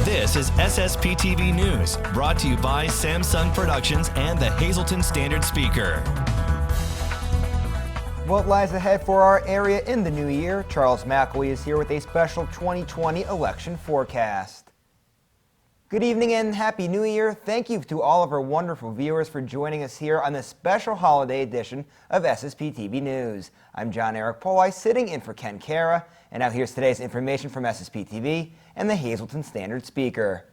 This is SSPTV News, brought to you by Samsung Productions and the Hazleton Standard Speaker. What lies ahead for our area in the new year? Charles McElwee is here with a special 2020 election forecast. Good evening and Happy New Year. Thank you to all of our wonderful viewers for joining us here on this special holiday edition of SSPTV News. I'm John Eric Poli, sitting in for Ken Cara, and now here's today's information from SSPTV and the Hazleton Standard Speaker.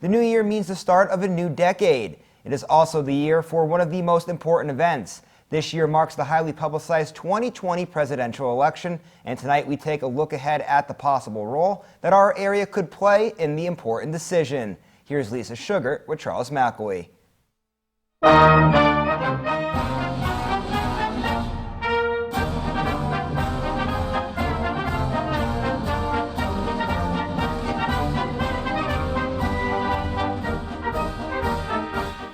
The new year means the start of a new decade. It is also the year for one of the most important events. This year marks the highly publicized 2020 presidential election, and tonight we take a look ahead at the possible role that our area could play in the important decision. Here's Lisa Sugart with Charles McElwee.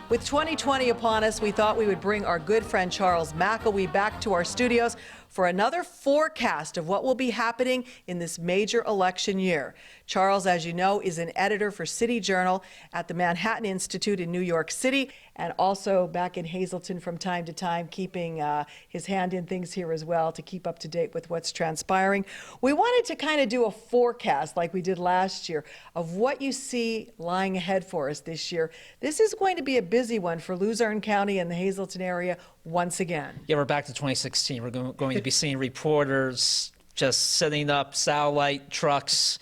With 2020 upon us, we thought we would bring our good friend Charles McElwee back to our studios for another forecast of what will be happening in this major election year. Charles, as you know, is an editor for City Journal at the Manhattan Institute in New York City, and also back in Hazleton from time to time, keeping his hand in things here as well to keep up to date with what's transpiring. We wanted to kind of do a forecast like we did last year of what you see lying ahead for us this year. This is going to be a busy one for Luzerne County and the Hazleton area once again. Yeah, we're back to 2016. We're going to be seeing reporters just setting up satellite trucks,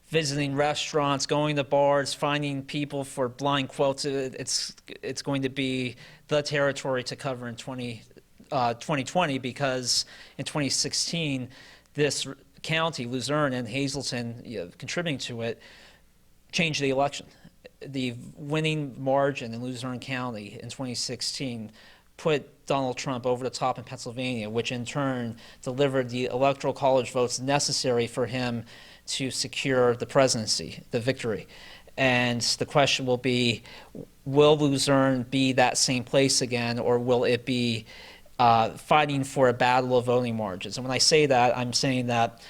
visiting restaurants, going to bars, finding people for blind quotes. It's going to be the territory to cover in 2020 because in 2016, this county, Luzerne and Hazleton, contributing to it, changed the election. The winning margin in Luzerne County in 2016 put Donald Trump over the top in Pennsylvania, which in turn delivered the electoral college votes necessary for him to secure the presidency, the victory. And the question will be, will Luzerne be that same place again, or will it be fighting for a battle of voting margins? And when I say that, I'm saying that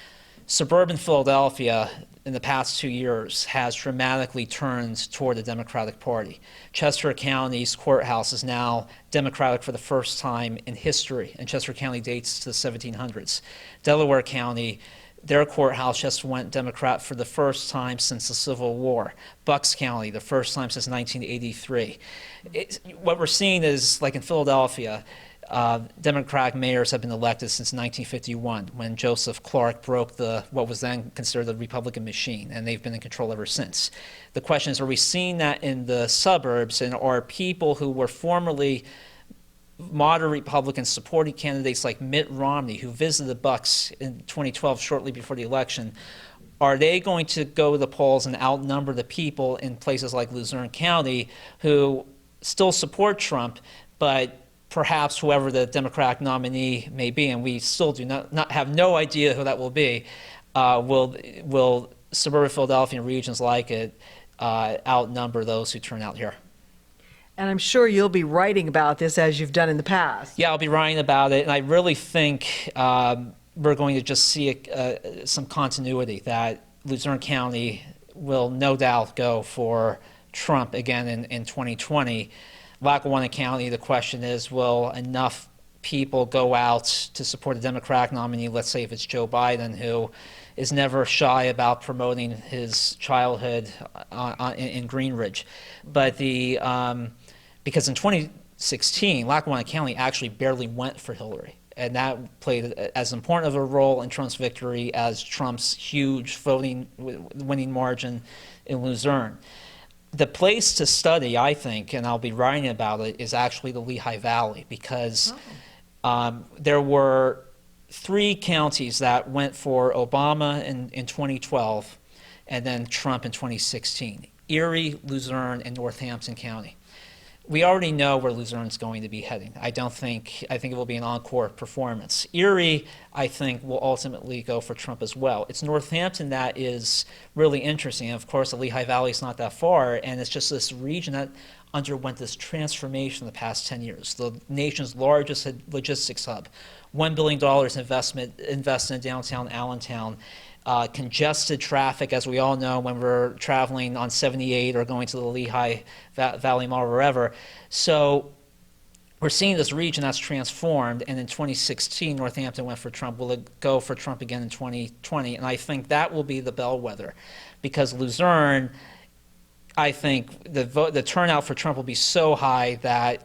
suburban Philadelphia in the past 2 years has dramatically turned toward the Democratic Party. Chester County's courthouse is now Democratic for the first time in history, and Chester County dates to the 1700s. Delaware County, their courthouse just went Democrat for the first time since the Civil War. Bucks County, the first time since 1983. What we're seeing is, like in Philadelphia, Democratic mayors have been elected since 1951, when Joseph Clark broke what was then considered the Republican machine, and they've been in control ever since. The question is, are we seeing that in the suburbs, and are people who were formerly moderate Republicans supporting candidates like Mitt Romney, who visited the Bucks in 2012 shortly before the election, are they going to go to the polls and outnumber the people in places like Luzerne County who still support Trump, but perhaps whoever the Democratic nominee may be, and we still do not have no idea who that will be, will suburban Philadelphia and regions like it outnumber those who turn out here? And I'm sure you'll be writing about this as you've done in the past. Yeah, I'll be writing about it, and I really think we're going to just see some continuity, that Luzerne County will no doubt go for Trump again in 2020. Lackawanna County, the question is, will enough people go out to support a Democratic nominee, let's say if it's Joe Biden, who is never shy about promoting his childhood in Greenridge. But because in 2016, Lackawanna County actually barely went for Hillary, and that played as important of a role in Trump's victory as Trump's huge winning margin in Luzerne. The place to study, I think, and I'll be writing about it, is actually the Lehigh Valley, because there were 3 counties that went for Obama in 2012 and then Trump in 2016: Erie, Luzerne, and Northampton County. we already know where Luzerne's going to be heading. I think it will be an encore performance. Erie, I think, will ultimately go for Trump as well. It's Northampton that is really interesting. Of course, the Lehigh Valley is not that far, and it's just this region that underwent this transformation in the past 10 years. The nation's largest logistics hub, $1 billion invested in downtown Allentown. Congested traffic, as we all know, when we're traveling on 78 or going to the Lehigh Valley Mall or wherever. So we're seeing this region that's transformed, and in 2016, Northampton went for Trump. Will it go for Trump again in 2020? And I think that will be the bellwether, because Luzerne, I think the turnout for Trump will be so high that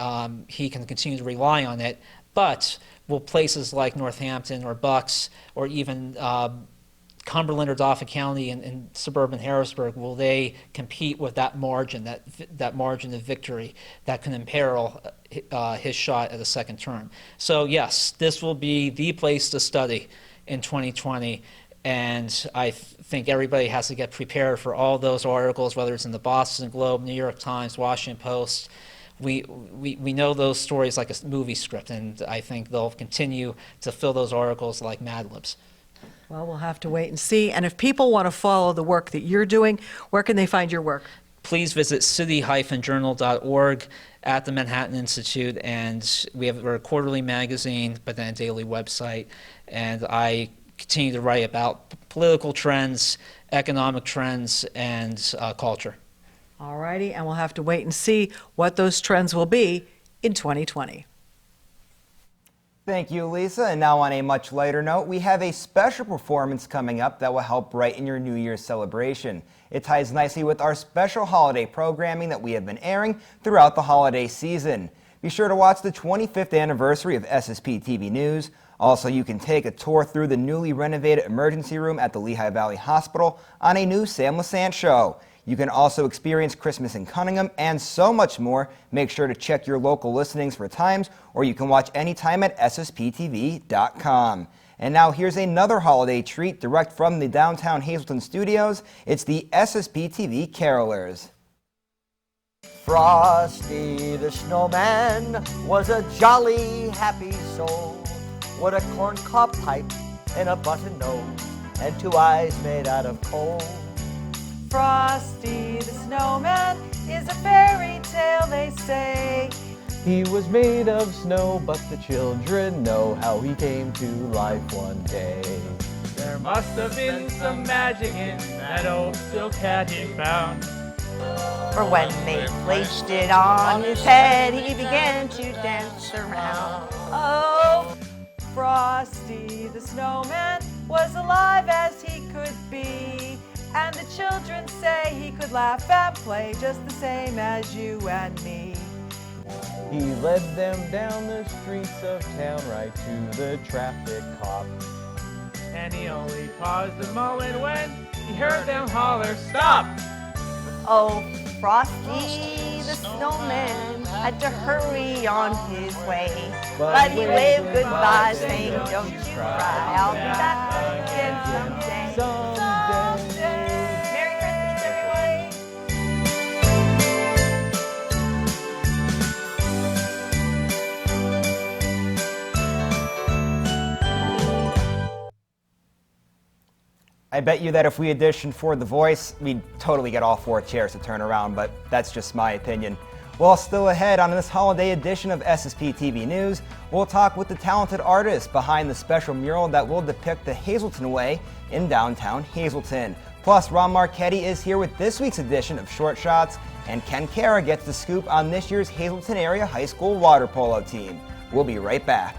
he can continue to rely on it. But will places like Northampton or Bucks or even Cumberland or Dauphin County and suburban Harrisburg, will they compete with that margin, that margin of victory that can imperil his shot at a second term? So yes, this will be the place to study in 2020, and I think everybody has to get prepared for all those articles, whether it's in the Boston Globe, New York Times, Washington Post. We know those stories like a movie script, and I think they'll continue to fill those articles like Mad Libs. Well, we'll have to wait and see. And if people want to follow the work that you're doing, where can they find your work? Please visit city-journal.org at the Manhattan Institute, and we're a quarterly magazine, but then a daily website. And I continue to write about political trends, economic trends, and culture. All righty, and we'll have to wait and see what those trends will be in 2020. Thank you, Lisa. And now on a much lighter note, we have a special performance coming up that will help brighten your New Year's celebration. It ties nicely with our special holiday programming that we have been airing throughout the holiday season. Be sure to watch the 25th anniversary of SSPTV News. Also, you can take a tour through the newly renovated emergency room at the Lehigh Valley Hospital on a new Sam Lassant show. You can also experience Christmas in Cunningham and so much more. Make sure to check your local listings for times, or you can watch anytime at SSPTV.com. And now here's another holiday treat direct from the downtown Hazleton studios. It's the SSPTV Carolers. Frosty the Snowman was a jolly, happy soul, with a corncob pipe and a button nose, and 2 eyes made out of coal. Frosty the Snowman is a fairy tale, they say. He was made of snow, but the children know how he came to life one day. There must have been some magic in that old silk hat he found. For when they placed it on his head, he began to dance around. Oh, Frosty the Snowman was alive as he could be, and the children say he could laugh and play just the same as you and me. He led them down the streets of town right to the traffic cop. And he only paused a moment when he heard them holler, "Stop!" Oh, Frosty the Snowman had to hurry on his way, but he waved goodbye saying, "Don't you cry, I'll be back again someday." Someday. Merry Christmas, everyone! I bet you that if we auditioned for The Voice, we'd totally get all 4 chairs to turn around, but that's just my opinion. Well, still ahead on this holiday edition of SSPTV News, we'll talk with the talented artist behind the special mural that will depict the Hazleton Way in downtown Hazleton. Plus, Ron Marchetti is here with this week's edition of Short Shots, and Ken Kara gets the scoop on this year's Hazleton area high school water polo team. We'll be right back.